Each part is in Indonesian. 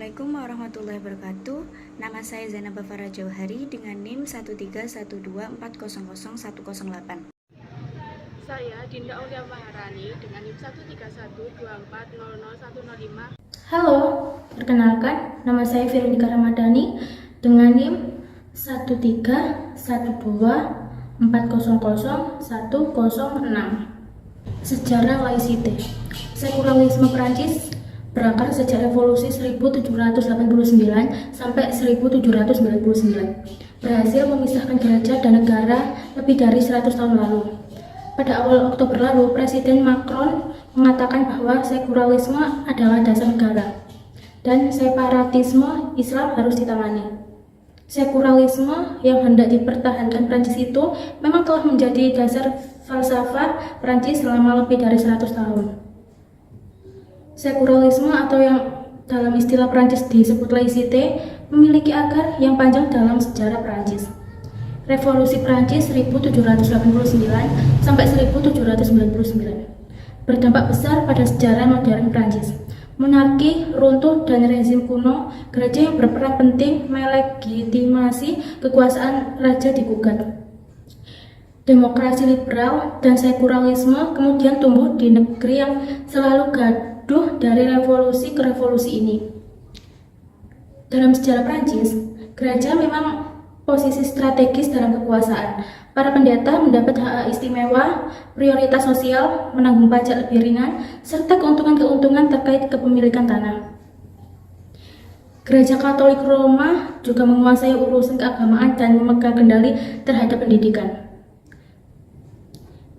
Assalamualaikum warahmatullahi wabarakatuh. Nama saya Zainab Farah Jauhari dengan NIM 13124000108. Saya Dinda Aulia Maharani dengan NIM 13124000105. Halo, perkenalkan nama saya Veronica Ramadhani dengan NIM 13124000106. Sejarah laicite. Sekularilisme Prancis berakar sejak revolusi 1789 sampai 1799. Berhasil memisahkan gereja dan negara lebih dari 100 tahun lalu. Pada awal Oktober lalu, Presiden Macron mengatakan bahwa sekularisme adalah dasar negara dan separatisme Islam harus ditangani. Sekularisme yang hendak dipertahankan Prancis itu memang telah menjadi dasar falsafah Prancis selama lebih dari 100 tahun. Sekularisme atau yang dalam istilah Prancis disebut laicite memiliki akar yang panjang dalam sejarah Prancis. Revolusi Prancis 1789 sampai 1799 berdampak besar pada sejarah modern Prancis. Monarki runtuh dan rezim kuno, gereja yang berperan penting melegitimasi kekuasaan raja digugat. Demokrasi liberal dan sekularisme kemudian tumbuh di negeri yang selalu gaduh dari revolusi ke revolusi ini. Dalam sejarah Prancis, gereja memang posisi strategis dalam kekuasaan. Para pendeta mendapat hak istimewa, prioritas sosial, menanggung pajak lebih ringan, serta keuntungan-keuntungan terkait kepemilikan tanah. Gereja Katolik Roma juga menguasai urusan keagamaan dan memegang kendali terhadap pendidikan.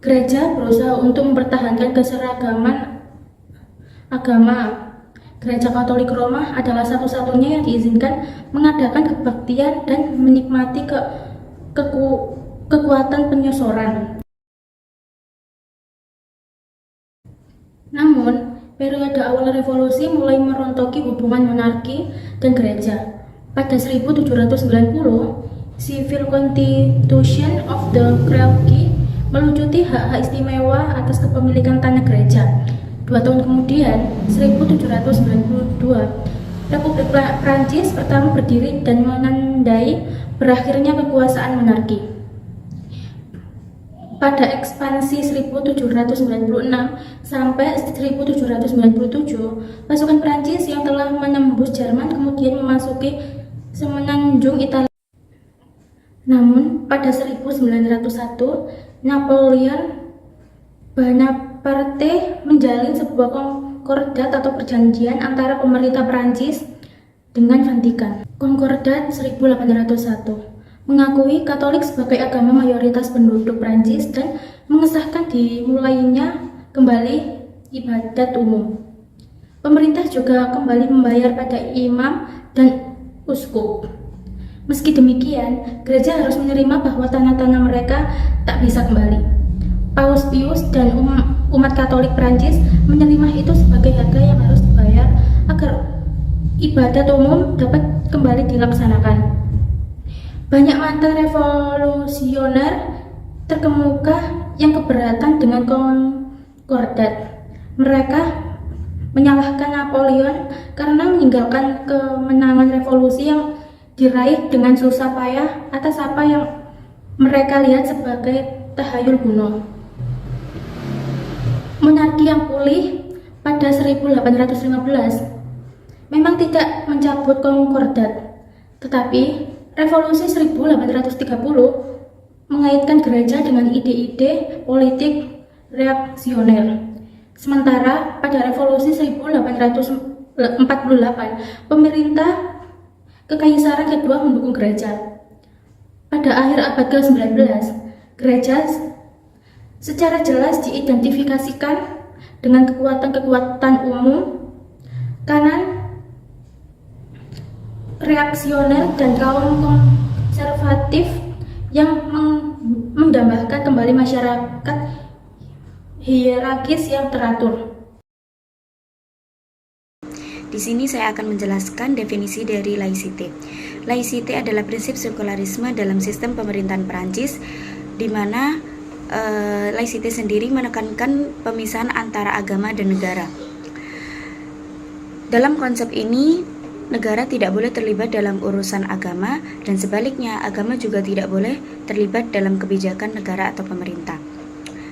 Gereja berusaha untuk mempertahankan keseragaman agama. Gereja Katolik Roma adalah satu-satunya yang diizinkan mengadakan kebaktian dan menikmati kekuatan penyosoran. Namun, periode awal revolusi mulai merontoki hubungan monarki dan gereja. Pada 1790, Civil Constitution of the Clergy melucuti hak-hak istimewa atas kepemilikan tanah gereja. 2 tahun kemudian, 1792, Republik Prancis pertama berdiri dan menandai berakhirnya kekuasaan monarki. Pada ekspansi 1796 sampai 1797, pasukan Prancis yang telah menembus Jerman kemudian memasuki semenanjung Italia. Namun, pada 1901, Napoleon Bonaparte menjalin sebuah konkordat atau perjanjian antara pemerintah Prancis dengan Vatikan. Konkordat 1801 mengakui Katolik sebagai agama mayoritas penduduk Prancis dan mengesahkan dimulainya kembali ibadat umum. Pemerintah juga kembali membayar pada imam dan uskup. Meski demikian, gereja harus menerima bahwa tanah-tanah mereka tak bisa kembali. Paus Pius dan umat Katolik Prancis menerima itu sebagai harga yang harus dibayar agar ibadat umum dapat kembali dilaksanakan. Banyak mantan revolusioner terkemuka yang keberatan dengan konkordat. Mereka menyalahkan Napoleon karena meninggalkan kemenangan revolusi yang diraih dengan susah payah atas apa yang mereka lihat sebagai tahayul kuno. Monarki yang pulih pada 1815 memang tidak mencabut konkordat, tetapi revolusi 1830 mengaitkan gereja dengan ide-ide politik reaksioner. Sementara pada revolusi 1848, pemerintah Kekaisaran kedua mendukung gereja. Pada akhir abad ke-19, gereja secara jelas diidentifikasikan dengan kekuatan-kekuatan umum, kanan, reaksioner, dan kaum konservatif yang mendambakan kembali masyarakat hierarkis yang teratur. Di sini saya akan menjelaskan definisi dari laicite. Laicite adalah prinsip sekularisme dalam sistem pemerintahan Prancis, di mana laicite sendiri menekankan pemisahan antara agama dan negara. Dalam konsep ini, negara tidak boleh terlibat dalam urusan agama, dan sebaliknya, agama juga tidak boleh terlibat dalam kebijakan negara atau pemerintah.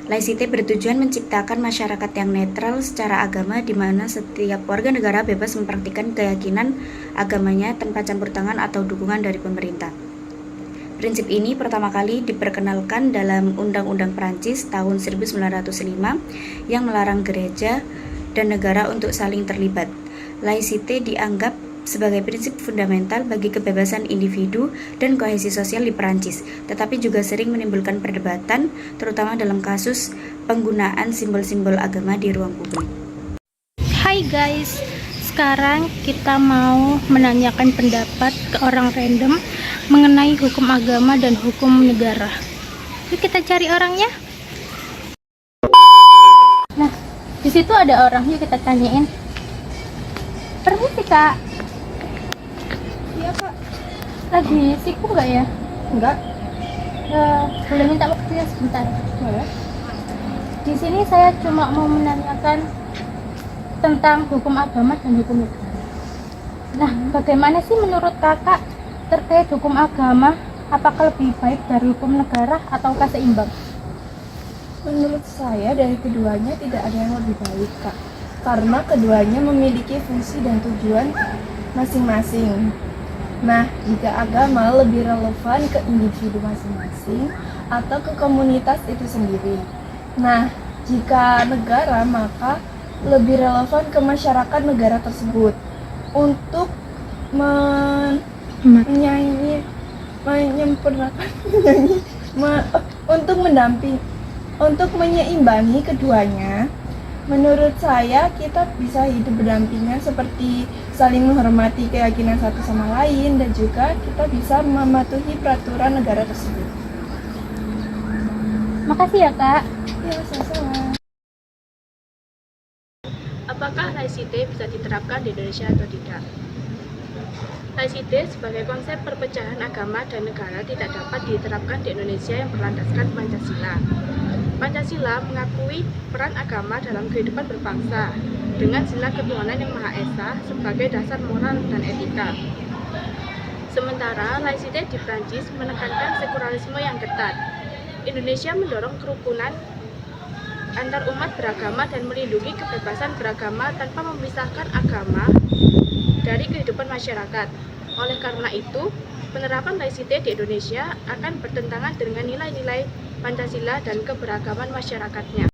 Laicite bertujuan menciptakan masyarakat yang netral secara agama di mana setiap warga negara bebas mempraktikkan keyakinan agamanya tanpa campur tangan atau dukungan dari pemerintah. Prinsip ini pertama kali diperkenalkan dalam Undang-Undang Prancis tahun 1905 yang melarang gereja dan negara untuk saling terlibat. Laicite dianggap sebagai prinsip fundamental bagi kebebasan individu dan kohesi sosial di Prancis, tetapi juga sering menimbulkan perdebatan, terutama dalam kasus penggunaan simbol-simbol agama di ruang publik. Hai guys, sekarang kita mau menanyakan pendapat ke orang random mengenai hukum agama dan hukum negara. Yuk kita cari orangnya. Nah, di situ ada orang, yuk kita tanyain. Permisi kak. Iya kak. Lagi sibuk nggak ya? Enggak. Boleh minta waktunya sebentar? Boleh. Di sini saya cuma mau menanyakan tentang hukum agama dan hukum negara. Nah, bagaimana sih menurut kakak terkait hukum agama? Apakah lebih baik dari hukum negara ataukah seimbang? Menurut saya dari keduanya tidak ada yang lebih baik kak, karena keduanya memiliki fungsi dan tujuan masing-masing. Nah, jika agama lebih relevan ke individu masing-masing atau ke komunitas itu sendiri. Nah, jika negara maka lebih relevan ke masyarakat negara tersebut untuk untuk menyeimbangi keduanya. Menurut saya kita bisa hidup berdampingan seperti saling menghormati keyakinan satu sama lain dan juga kita bisa mematuhi peraturan negara tersebut. Makasih ya kak. Ya, sama-sama. Apakah laicite bisa diterapkan di Indonesia atau tidak? Laicite sebagai konsep perpecahan agama dan negara tidak dapat diterapkan di Indonesia yang berlandaskan Pancasila. Pancasila mengakui peran agama dalam kehidupan berbangsa dengan sila ketuhanan yang Maha Esa sebagai dasar moral dan etika. Sementara laicite di Prancis menekankan sekularisme yang ketat. Indonesia mendorong kerukunan antar umat beragama dan melindungi kebebasan beragama tanpa memisahkan agama dari kehidupan masyarakat. Oleh karena itu, penerapan laicite di Indonesia akan bertentangan dengan nilai-nilai Pancasila dan keberagaman masyarakatnya.